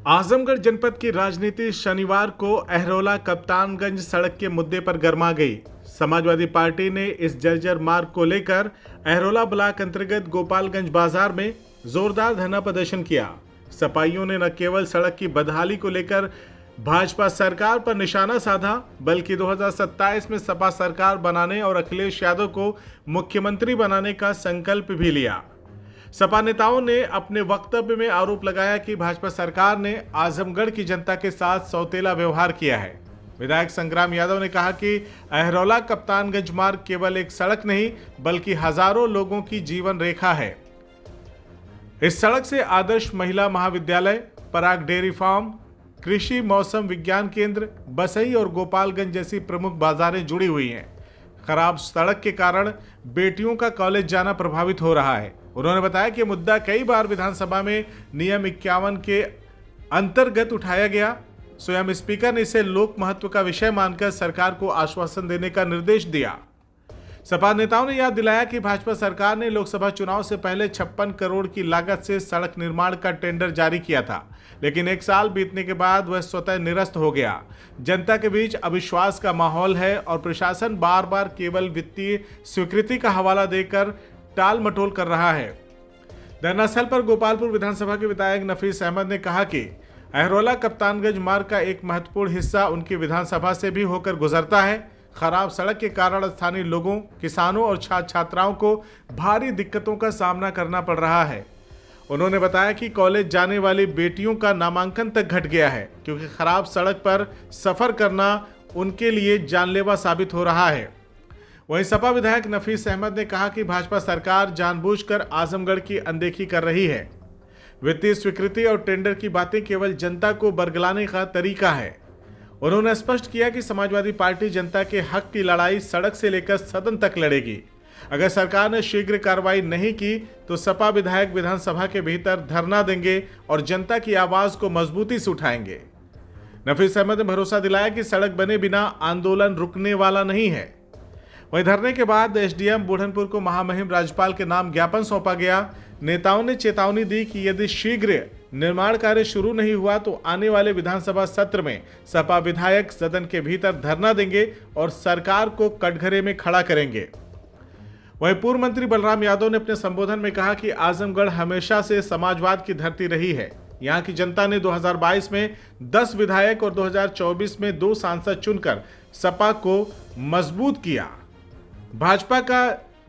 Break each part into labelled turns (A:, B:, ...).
A: आजमगढ़ जनपद की राजनीति शनिवार को अहरौला कप्तानगंज सड़क के मुद्दे पर गर्मा गई। समाजवादी पार्टी ने इस जर्जर मार्ग को लेकर अहरौला ब्लॉक अंतर्गत गोपालगंज बाजार में जोरदार धरना प्रदर्शन किया। सपाइयों ने न केवल सड़क की बदहाली को लेकर भाजपा सरकार पर निशाना साधा, बल्कि 2027 में सपा सरकार बनाने और अखिलेश यादव को मुख्यमंत्री बनाने का संकल्प भी लिया। सपा नेताओं ने अपने वक्तव्य में आरोप लगाया कि भाजपा सरकार ने आजमगढ़ की जनता के साथ सौतेला व्यवहार किया है। विधायक संग्राम यादव ने कहा कि अहरौला कप्तानगंज मार्ग केवल एक सड़क नहीं, बल्कि हजारों लोगों की जीवन रेखा है। इस सड़क से आदर्श महिला महाविद्यालय, पराग डेयरी फार्म, कृषि मौसम विज्ञान केंद्र, बसई और गोपालगंज जैसी प्रमुख बाजारें जुड़ी हुई हैं। खराब सड़क के कारण बेटियों का कॉलेज जाना प्रभावित हो रहा है। उन्होंने बताया कि मुद्दा कई बार विधानसभा में नियम 51 के अंतर्गत उठाया गया। स्वयं स्पीकर ने इसे लोक महत्व का विषय मानकर सरकार को आश्वासन देने का निर्देश दिया। सपा नेताओं ने याद दिलाया कि भाजपा सरकार ने लोकसभा चुनाव से पहले 56 करोड़ की लागत से सड़क निर्माण का टेंडर जारी किया था, लेकिन एक साल बीतने के बाद वह स्वतः निरस्त हो गया। जनता के बीच अविश्वास का माहौल है और प्रशासन बार बार केवल वित्तीय स्वीकृति का हवाला देकर टाल मटोल कर रहा है। धरनास्थल पर गोपालपुर विधानसभा के विधायक नफीस अहमद ने कहा कि अहरौला कप्तानगंज मार्ग का एक महत्वपूर्ण हिस्सा उनकी विधानसभा से भी होकर गुजरता है। खराब सड़क के कारण स्थानीय लोगों, किसानों और छात्र छात्राओं को भारी दिक्कतों का सामना करना पड़ रहा है। उन्होंने बताया कि कॉलेज जाने वाली बेटियों का नामांकन तक घट गया है, क्योंकि खराब सड़क पर सफर करना उनके लिए जानलेवा साबित हो रहा है। वहीं सपा विधायक नफीस अहमद ने कहा कि भाजपा सरकार जानबूझकर आजमगढ़ की अनदेखी कर रही है। वित्तीय स्वीकृति और टेंडर की बातें केवल जनता को बरगलाने का तरीका है। उन्होंने स्पष्ट किया कि समाजवादी पार्टी जनता के हक की लड़ाई सड़क से लेकर सदन तक लड़ेगी। अगर सरकार ने शीघ्र कार्रवाई नहीं की तो सपा विधायक विधानसभा के भीतर धरना देंगे और जनता की आवाज को मजबूती से उठाएंगे। नफीस अहमद ने भरोसा दिलाया कि सड़क बने बिना आंदोलन रुकने वाला नहीं है। वहीं धरने के बाद एसडीएम बुढ़नपुर को महामहिम राज्यपाल के नाम ज्ञापन सौंपा गया। नेताओं ने चेतावनी दी कि यदि शीघ्र निर्माण कार्य शुरू नहीं हुआ तो आने वाले विधानसभा सत्र में सपा विधायक सदन के भीतर धरना देंगे और सरकार को कटघरे में खड़ा करेंगे। वहीं पूर्व मंत्री बलराम यादव ने अपने संबोधन में कहा कि आजमगढ़ हमेशा से समाजवाद की धरती रही है। यहाँ की जनता ने 2022 में 10 विधायक और 2024 में 2 सांसद चुनकर सपा को मजबूत किया। भाजपा का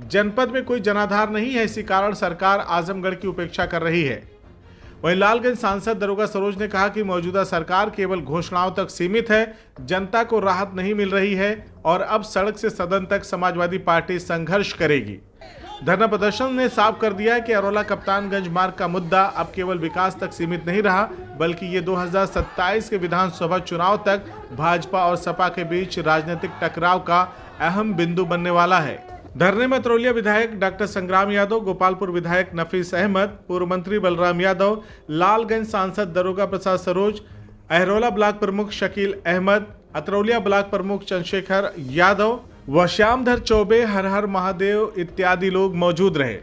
A: जनपद में कोई जनाधार नहीं है, इसी कारण सरकार आजमगढ़ की उपेक्षा कर रही है। वहीं लालगंज सांसद दरोगा सरोज ने कहा कि मौजूदा सरकार केवल घोषणाओं तक सीमित है, जनता को राहत नहीं मिल रही है और अब सड़क से सदन तक समाजवादी पार्टी संघर्ष करेगी। धरना प्रदर्शन ने साफ कर दिया है कि अहरौला कप्तानगंज मार्ग का मुद्दा अब केवल विकास तक सीमित नहीं रहा, बल्कि ये 2027 के विधानसभा चुनाव तक भाजपा और सपा के बीच राजनीतिक टकराव का अहम बिंदु बनने वाला है। धरने में अतरौलिया विधायक डॉक्टर संग्राम यादव, गोपालपुर विधायक नफीस अहमद, पूर्व मंत्री बलराम यादव, लालगंज सांसद दरोगा प्रसाद सरोज, अहरौला ब्लॉक प्रमुख शकील अहमद, अतरौलिया ब्लॉक प्रमुख चंद्रशेखर यादव व श्यामधर चौबे, हर हर महादेव इत्यादि लोग मौजूद रहे।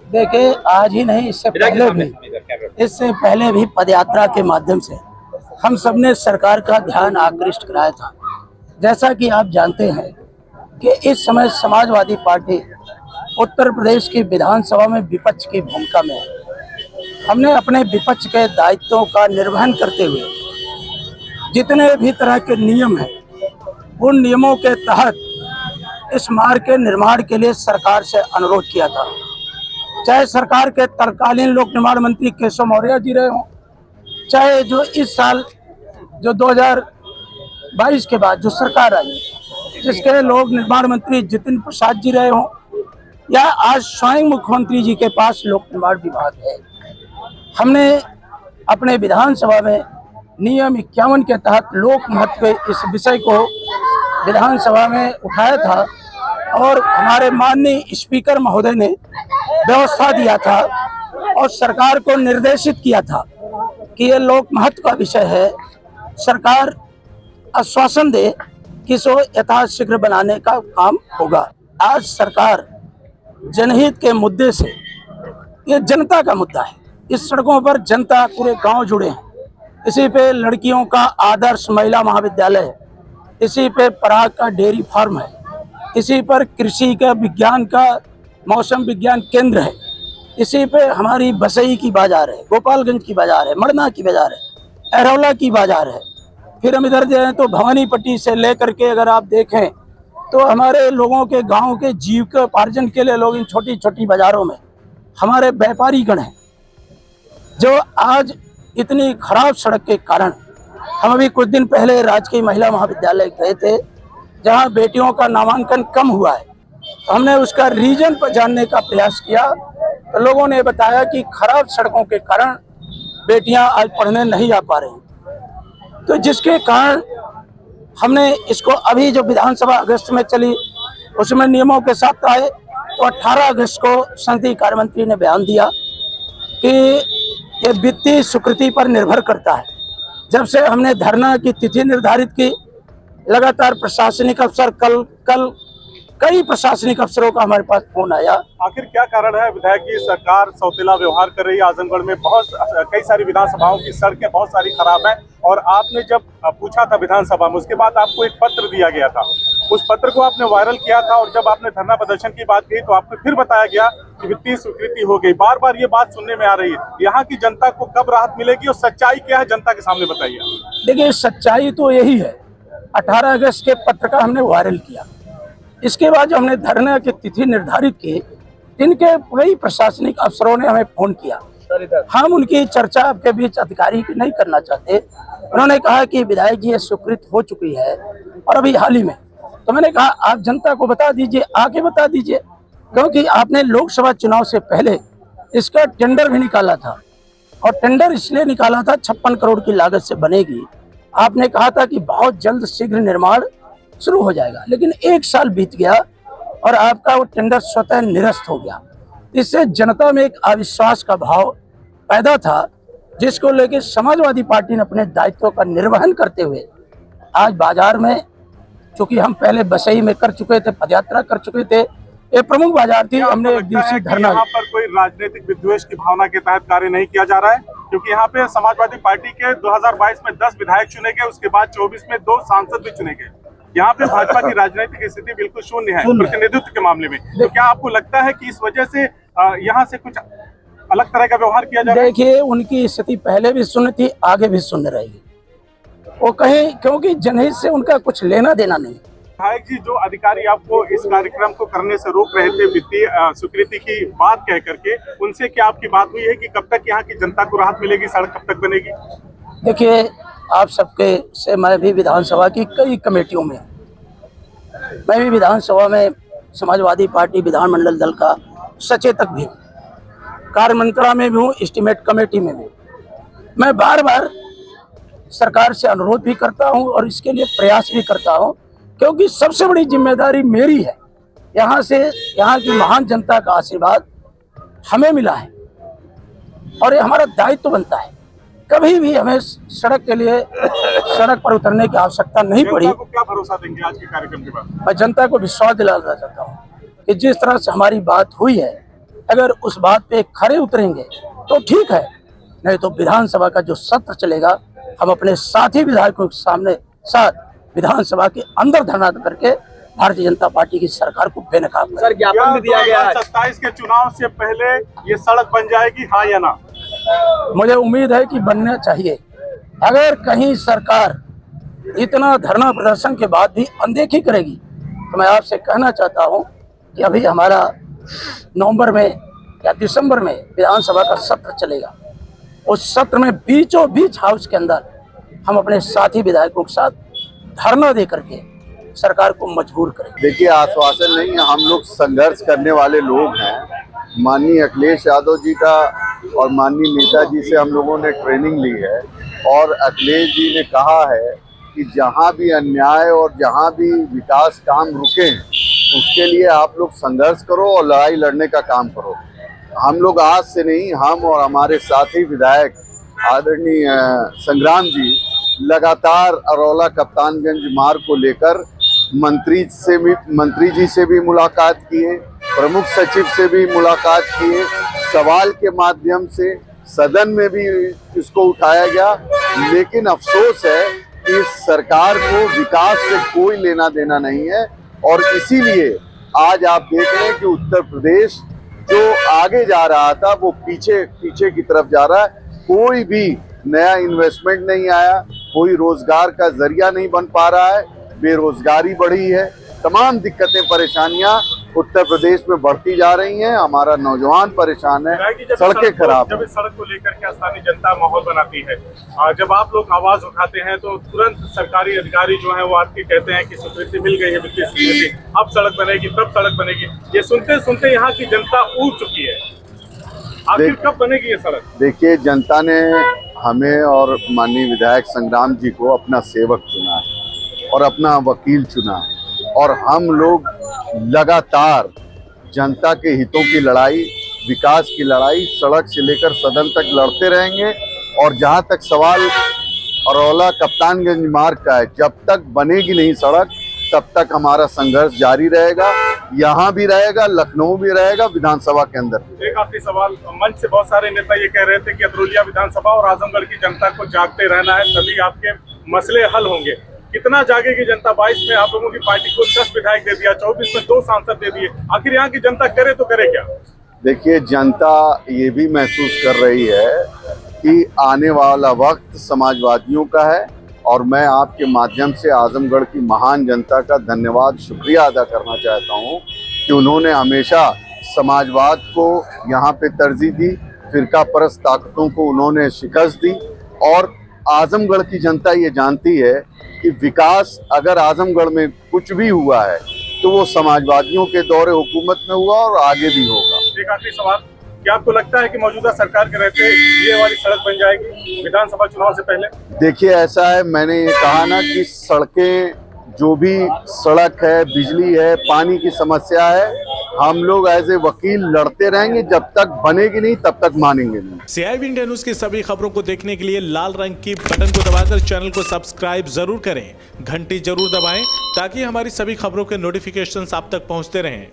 B: देखिए, आज ही नहीं, इससे पहले भी पदयात्रा के माध्यम से हम सबने सरकार का ध्यान आकृष्ट कराया था। जैसा कि आप जानते हैं कि इस समय समाजवादी पार्टी उत्तर प्रदेश की विधानसभा में विपक्ष की भूमिका में है। हमने अपने विपक्ष के दायित्वों का निर्वहन करते हुए जितने भी तरह के नियम हैं, उन नियमों के तहत इस मार्ग के निर्माण के लिए सरकार से अनुरोध किया था। चाहे सरकार के तत्कालीन लोक निर्माण मंत्री केशव मौर्य जी रहे हों, चाहे जो इस साल जो 2022 के बाद जो सरकार आई जिसके लोक निर्माण मंत्री जितिन प्रसाद जी रहे हों, या आज स्वयं मुख्यमंत्री जी के पास लोक निर्माण विभाग है। हमने अपने विधानसभा में नियम 51 के तहत लोक महत्व इस विषय को विधानसभा में उठाया था और हमारे माननीय स्पीकर महोदय ने व्यवस्था दिया था और सरकार को निर्देशित किया था कि ये लोक महत्व का विषय है। सरकार आश्वासन दे कि इसको यथाशीघ्र बनाने का काम होगा। आज सरकार जनहित के मुद्दे से, ये जनता का मुद्दा है, इस सड़कों पर जनता, पूरे गांव जुड़े हैं। इसी पे लड़कियों का आदर्श महिला महाविद्यालय है, इसी पे पराग का डेयरी फार्म है, इसी पर कृषि का विज्ञान का मौसम विज्ञान केंद्र है, इसी पे हमारी बसई की बाजार है, गोपालगंज की बाजार है, मड़ना की बाजार है, एरौला की बाजार है। फिर हम इधर जाएं तो भवानीपट्टी से लेकर के अगर आप देखें तो हमारे लोगों के गांव के जीविकोपार्जन के लिए लोग इन छोटी छोटी बाजारों में हमारे व्यापारी गण हैं, जो आज इतनी खराब सड़क के कारण, हम अभी कुछ दिन पहले राजकीय महिला महाविद्यालय गए थे जहां बेटियों का नामांकन कम हुआ है। तो हमने उसका रीजन पर जानने का प्रयास किया तो लोगों ने बताया कि खराब सड़कों के कारण बेटियां आज पढ़ने नहीं आ पा रही। तो जिसके कारण हमने इसको अभी जो विधानसभा अगस्त में चली उसमें नियमों के साथ आए, तो 18 अगस्त को संसदीय कार्य मंत्री ने बयान दिया कि ये वित्तीय स्वीकृति पर निर्भर करता है। जब से हमने धरना की तिथि निर्धारित की, लगातार प्रशासनिक अफसर कल कई प्रशासनिक अफसरों का हमारे पास फोन आया।
A: आखिर क्या कारण है विधायक की सरकार सौतेला व्यवहार कर रही है? आजमगढ़ में कई सारी विधानसभाओं की सड़कें बहुत सारी खराब हैं और आपने जब पूछा था विधानसभा में, उसके बाद आपको एक पत्र दिया गया था, उस पत्र को आपने वायरल किया था और जब आपने धरना प्रदर्शन की बात की तो आपको फिर बताया गया कि वित्तीय स्वीकृति हो गई। बार बार ये बात सुनने में आ रही है, यहाँ की जनता को कब राहत मिलेगी और सच्चाई क्या है जनता के सामने बताइए।
B: देखिए, सच्चाई तो यही है, 18 अगस्त के पत्र का हमने वायरल किया, इसके बाद जो हमने धरना की तिथि निर्धारित की, इनके कई प्रशासनिक अफसरों ने हमें फोन किया। हम उनकी चर्चा आपके बीच अधिकारी की नहीं करना चाहते। उन्होंने कहा कि विधायक जी ये स्वीकृत हो चुकी है और अभी हाल ही में। तो मैंने कहा आप जनता को बता दीजिए, आके बता दीजिए, क्योंकि आपने लोकसभा चुनाव से पहले इसका टेंडर भी निकाला था और टेंडर इसलिए निकाला था 56 करोड़ की लागत से बनेगी। आपने कहा था कि बहुत जल्द शीघ्र निर्माण शुरू हो जाएगा, लेकिन 1 साल बीत गया और आपका वो टेंडर स्वतः निरस्त हो गया। इससे जनता में एक अविश्वास का भाव पैदा था, जिसको लेकर समाजवादी पार्टी ने अपने दायित्व का निर्वहन करते हुए आज बाजार में, चूंकि हम पहले बसई में कर चुके थे, पदयात्रा कर चुके थे, ये प्रमुख बाजार थी, हमने एक दिवसीय धरना। यहाँ पर कोई राजनीतिक विद्वेष की भावना के तहत कार्य नहीं किया जा रहा है, क्योंकि यहाँ पे समाजवादी पार्टी के 2022 में 10 विधायक चुने गए, उसके बाद 24 में 2 सांसद भी चुने गए। यहाँ पे भाजपा की राजनीतिक स्थिति बिल्कुल शून्य है प्रतिनिधित्व के मामले में। तो क्या आपको लगता है कि इस वजह से यहाँ से कुछ अलग तरह का व्यवहार किया जा रहा है? देखिए, उनकी स्थिति पहले भी शून्य थी, आगे भी शून्य रहेगी। वो कहीं, क्योंकि जनहित से उनका कुछ लेना देना नहीं। विधायक जी, जो अधिकारी आपको इस कार्यक्रम को करने से रोक रहे थे वित्तीय स्वीकृति की बात कह करके, उनसे क्या आपकी बात हुई है कि कब तक यहाँ की जनता को राहत मिलेगी, सड़क कब तक बनेगी? देखिए, आप सबके से मैं भी विधानसभा की कई कमेटियों में, मैं भी विधानसभा में समाजवादी पार्टी विधानमंडल दल का सचेतक भी हूँ, कार्यमंत्रणा में भी हूँ, एस्टीमेट कमेटी में भी। मैं बार बार सरकार से अनुरोध भी करता हूँ और इसके लिए प्रयास भी करता हूँ, क्योंकि सबसे बड़ी जिम्मेदारी मेरी है। यहाँ से, यहाँ की महान जनता का आशीर्वाद हमें मिला है और ये हमारा दायित्व बनता है। कभी भी हमें सड़क के लिए सड़क पर उतरने की आवश्यकता नहीं पड़ी। को क्या भरोसा देंगे आज के कार्यक्रम के बाद? मैं जनता को विश्वास दिलाना चाहता हूँ कि जिस तरह से हमारी बात हुई है, अगर उस बात पे खरे उतरेंगे तो ठीक है, नहीं तो विधानसभा का जो सत्र चलेगा, हम अपने साथी विधायकों के सामने साथ विधानसभा के अंदर धरना करके भारतीय जनता पार्टी की सरकार को बेनकाब। सर, ज्ञापन भी दिया गया है 27 के चुनाव से पहले ये सड़क बन जाएगी, हाँ या ना? मुझे उम्मीद है कि बनना चाहिए। अगर कहीं सरकार इतना धरना प्रदर्शन के बाद भी अनदेखी करेगी तो मैं आपसे कहना चाहता हूं कि अभी हमारा नवंबर में या दिसंबर में विधानसभा का सत्र चलेगा। उस सत्र में बीचों बीच हाउस के अंदर हम अपने साथी विधायकों के साथ धरना दे करके सरकार को मजबूर करेंगे।
C: देखिए, आश्वासन नहीं है, हम लोग संघर्ष करने वाले लोग हैं। माननीय अखिलेश यादव जी का और माननीय नेताजी से हम लोगों ने ट्रेनिंग ली है और अखिलेश जी ने कहा है कि जहां भी अन्याय और जहां भी विकास काम रुके हैं, उसके लिए आप लोग संघर्ष करो और लड़ाई लड़ने का काम करो। हम लोग आज से नहीं, हम और हमारे साथी विधायक आदरणीय संग्राम जी लगातार अरौला कप्तानगंज मार्ग को लेकर मंत्री जी से भी मुलाकात किए, प्रमुख सचिव से भी मुलाकात किए, सवाल के माध्यम से सदन में भी इसको उठाया गया लेकिन अफसोस है कि इस सरकार को विकास से कोई लेना देना नहीं है। और इसीलिए आज आप देख रहे हैं कि उत्तर प्रदेश जो आगे जा रहा था वो पीछे पीछे की तरफ जा रहा है। कोई भी नया इन्वेस्टमेंट नहीं आया, कोई रोजगार का जरिया नहीं बन पा रहा है, बेरोजगारी बढ़ी है, तमाम दिक्कतें परेशानियां उत्तर प्रदेश में बढ़ती जा रही हैं। हमारा नौजवान परेशान है, सड़कें खराब
A: जब इस सड़क को लेकर के स्थानीय जनता माहौल बनाती है, जब आप लोग आवाज उठाते हैं तो तुरंत सरकारी अधिकारी जो है वो आपके कहते हैं कि स्वीकृति मिल गई है, वित्तीय स्वीकृति, अब सड़क बनेगी, तब सड़क बनेगी। ये सुनते सुनते यहाँ की जनता ऊब चुकी है। आखिर कब बनेगी ये सड़क?
C: देखिए, जनता ने हमें और माननीय विधायक संग्राम जी को अपना सेवक चुना है और अपना वकील चुना है, और हम लोग लगातार जनता के हितों की लड़ाई, विकास की लड़ाई सड़क से लेकर सदन तक लड़ते रहेंगे। और जहां तक सवाल अरौला कप्तानगंज मार्ग का है, जब तक बनेगी नहीं सड़क तब तक हमारा संघर्ष जारी रहेगा। यहाँ भी रहेगा, लखनऊ भी रहेगा, विधानसभा के अंदर।
A: एक आखिरी सवाल, मंच से बहुत सारे नेता ये कह रहे थे कि अतरौलिया विधानसभा और आजमगढ़ की जनता को जागते रहना है, तभी आपके मसले हल होंगे। कितना जागेगी जनता? 22 में आप लोगों की पार्टी को 10 विधायक दे दिया, 24 में 2 सांसद दे दिए, आखिर यहाँ की जनता करे तो करे क्या?
C: देखिए, जनता ये भी महसूस कर रही है कि आने वाला वक्त समाजवादियों का है, और मैं आपके माध्यम से आजमगढ़ की महान जनता का धन्यवाद, शुक्रिया अदा करना चाहता हूं कि उन्होंने हमेशा समाजवाद को यहाँ पे तरजीह दी, फिरका परस्त ताकतों को उन्होंने शिकस्त दी। और आजमगढ़ की जनता ये जानती है कि विकास अगर आजमगढ़ में कुछ भी हुआ है तो वो समाजवादियों के दौरे हुकूमत में हुआ और आगे भी होगा।
A: एक आखिरी सवाल, क्या आपको लगता है कि मौजूदा सरकार के रहते ये वाली सड़क बन जाएगी विधानसभा चुनाव से पहले?
C: देखिए, ऐसा है, मैंने ये कहा ना कि सड़कें, जो भी सड़क है, बिजली है, पानी की समस्या है, हम लोग एज ए वकील लड़ते रहेंगे। जब तक बनेगी नहीं तब तक मानेंगे नहीं।
D: CIB इंडिया न्यूज की सभी खबरों को देखने के लिए लाल रंग की बटन को दबाकर चैनल को सब्सक्राइब जरूर करें, घंटी जरूर दबाएं ताकि हमारी सभी खबरों के नोटिफिकेशंस आप तक पहुंचते रहें।